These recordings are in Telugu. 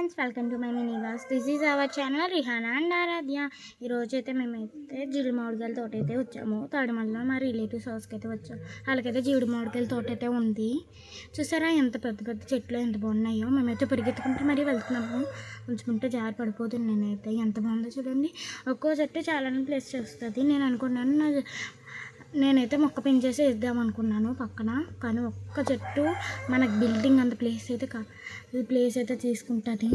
Friends, welcome to my mini వాస్. This is our channel Rihana and Aaradhya. ఈరోజు అయితే మేమైతే జీడి మామిడికాయల తోట అయితే వచ్చాము. తాడిమల్లో మా రిలేటివ్స్ హౌస్కి అయితే వచ్చాము. వాళ్ళకైతే జీడి మామిడికాయల తోట అయితే ఉంది. చూసారా ఎంత పెద్ద పెద్ద చెట్లు ఎంత బాగున్నాయో. మేమైతే పరిగెత్తుకుంటూ మరీ వెళ్తున్నాము. ఉంచుకుంటే జారి పడిపోతుంది. నేనైతే ఎంత బాగుందో చూడండి. ఒక్కో చెట్టు చాలానే ప్లేస్ చేస్తుంది. నేను అనుకున్నాను నేనైతే మొక్క పెంచేసి వేద్దాం అనుకున్నాను పక్కన, కానీ ఒక్క చెట్టు మనకు బిల్డింగ్ అంత ప్లేస్ అయితే తీసుకుంటుంది.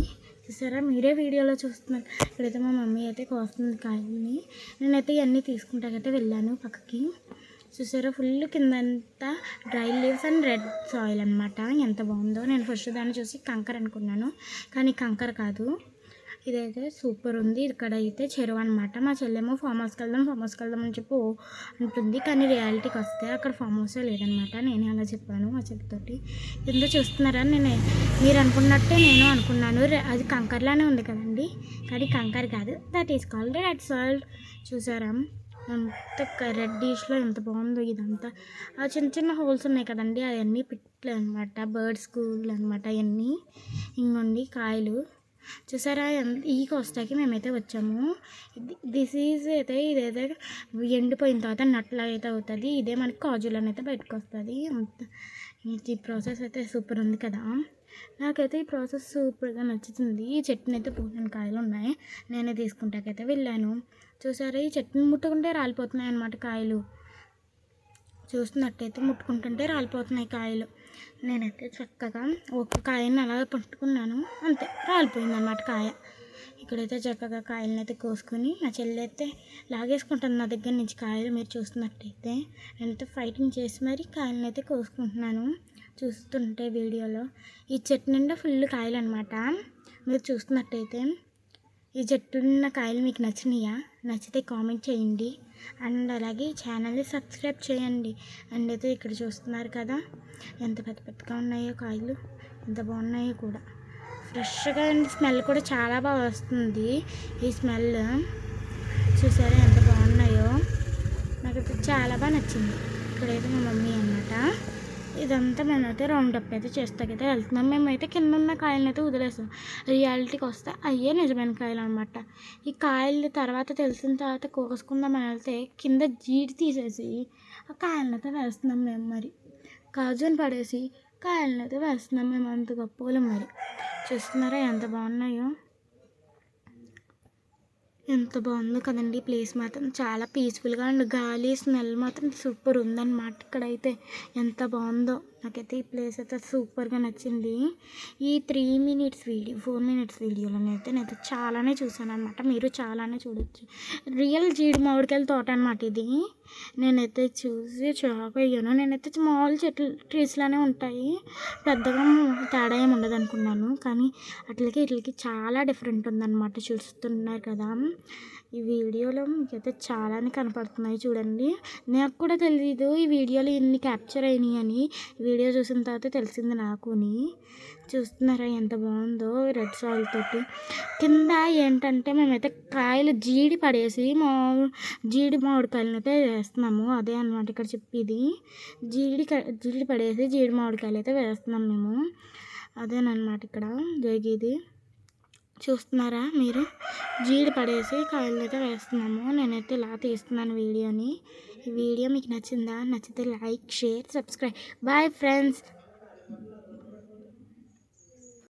చూసారా, మీరే వీడియోలో చూస్తున్నారు. ఇక్కడైతే మా మమ్మీ అయితే కోస్తుంది కాయల్ని. నేనైతే ఇవన్నీ తీసుకుంటాకైతే వెళ్ళాను పక్కకి. చూసారా, ఫుల్ కిందంతా dry leaves and red soil అనమాట. ఎంత బాగుందో. నేను ఫస్ట్ దాన్ని చూసి కంకర అనుకున్నాను, కానీ కంకర కాదు. ఇదైతే సూపర్ ఉంది. ఇక్కడ అయితే చెరువు అనమాట. మా చెల్లెమో ఫామ్ హౌస్కి వెళ్దాం అని చెప్పి ఉంటుంది, కానీ రియాలిటీకి వస్తే అక్కడ ఫామ్ హౌసే లేదనమాట. నేనే అలా చెప్పాను మా చెల్లితోటి. ఎందుకు చూస్తున్నారా, మీరు అనుకున్నట్టే నేను అనుకున్నాను. అది కంకర్లానే ఉంది కదండి, కానీ కంకర్ కాదు. That is called red soil. చూసారా అంత రెడ్ డిష్లో ఎంత బాగుందో. ఇదంతా ఆ చిన్న చిన్న హోల్స్ ఉన్నాయి కదండి, అవన్నీ పిట్లు అనమాట, బర్డ్స్ స్కూల్ అనమాట. అవన్నీ ఇంకోండి కాయలు. చూసారా, ఈ కోస్తాకి మేమైతే వచ్చాము. ఇదైతే ఎండిపోయిన తర్వాత నట్లా అయితే అవుతుంది. ఇదే మనకి కాజులని అయితే బయటకు వస్తుంది. ఈ ప్రాసెస్ అయితే సూపర్ ఉంది కదా. నాకైతే ఈ ప్రాసెస్ సూపర్గా నచ్చుతుంది. ఈ చెట్టుని అయితే పూసిన కాయలు ఉన్నాయి. నేనే తీసుకుంటాకైతే వెళ్ళాను. చూసారా, ఈ చెట్టుని ముట్టుకుంటే రాలిపోతున్నాయి అన్నమాట కాయలు. చూస్తున్నట్టయితే ముట్టుకుంటుంటే రాలిపోతున్నాయి కాయలు. నేనైతే చక్కగా ఒక కాయని అలా పట్టుకున్నాను, అంతే రాలిపోయిందన్నమాట కాయ. ఇక్కడైతే చక్కగా కాయలను అయితే కోసుకొని మా చెల్లి అయితే లాగేసుకుంటాను నా దగ్గర నుంచి కాయలు. మీరు చూస్తున్నట్టయితే నేనైతే ఫైటింగ్ చేసి మరి కాయలను అయితే కోసుకుంటున్నాను. చూస్తుంటే వీడియోలో ఈ చెట్టు నిండా ఫుల్ కాయలు అనమాట. మీరు చూస్తున్నట్టయితే ఈ చెట్టున్న కాయలు మీకు నచ్చినాయా? నచ్చితే కామెంట్ చేయండి. అండ్ అలాగే ఛానల్ని సబ్స్క్రైబ్ చేయండి. అండ్ అయితే ఇక్కడ చూస్తున్నారు కదా ఎంత పెద్ద పెద్దగా ఉన్నాయో కాయలు, ఎంత బాగున్నాయో కూడా. ఫ్రెష్గా అండ్ స్మెల్ కూడా చాలా బాగా వస్తుంది. ఈ స్మెల్ చూసారా ఎంత బాగున్నాయో. నాకైతే చాలా బాగా నచ్చింది. ఇక్కడైతే మా మమ్మీ అన్నమాట. ఇదంతా మేమైతే రౌండప్ అయితే చేస్తాకైతే వెళ్తున్నాం. మేమైతే కింద ఉన్న కాయలను అయితే వదిలేస్తాం. రియాలిటీకి వస్తే అయ్యే నిజమైన కాయలు అనమాట. ఈ కాయలు తర్వాత తెలిసిన తర్వాత కోసుకుందామని వెళ్తే కింద జీడి తీసేసి ఆ కాయలను అయితే వేస్తున్నాం మేము. మరి కాజుని పడేసి కాయలను అయితే వేస్తున్నాం మేము. అంత గొప్పలు మరి. చూస్తున్నారా ఎంత బాగున్నాయో. ఎంత బాగుందో కదండి. ప్లేస్ మాత్రం చాలా పీస్ఫుల్గా అండ్ గాలి స్మెల్ మాత్రం సూపర్ ఉందన్నమాట. ఇక్కడైతే ఎంత బాగుందో. నాకైతే ఈ ప్లేస్ అయితే సూపర్గా నచ్చింది. ఈ 4 మినిట్స్ వీడియోలోనే అయితే నేనైతే చాలానే చూసాను అనమాట. మీరు చాలానే చూడొచ్చు. రియల్ జీడి మామిడికాయల తోట అనమాట ఇది. నేనైతే చూసి షాక్ అయ్యాను. నేనైతే స్మాల్ ట్రీస్లానే ఉంటాయి, పెద్దగా తేడా ఏమి ఉండదు అనుకున్నాను, కానీ వీటికి చాలా డిఫరెంట్ ఉందన్నమాట. చూస్తున్నారు కదా ఈ వీడియోలో మీకైతే చాలానే కనపడుతున్నాయి చూడండి. నాకు కూడా తెలీదు ఈ వీడియోలో ఇన్ని క్యాప్చర్ అయినాయి అని. వీడియో చూసిన తర్వాత తెలిసింది నాకుని. చూస్తున్నారా ఎంత బాగుందో రెడ్ సాయిల్ తోటి. కింద ఏంటంటే మేమైతే కాయలు జీడి పడేసి జీడి మామిడికాయలను అయితే వేస్తున్నాము. అదే అనమాట ఇక్కడ చెప్పేది. జీడి పడేసి జీడి మామిడికాయలు అయితే వేస్తున్నాం మేము. అదేనమాట ఇక్కడ జరిగేది. చూస్తున్నారా మీరు, జీడి పడేసి కాయలు అయితే వేస్తున్నాము. నేనైతే ఇలా తీస్తున్నాను వీడియోని. ఈ వీడియో మీకు నచ్చిందా? నచ్చితే like, share, subscribe. Bye friends.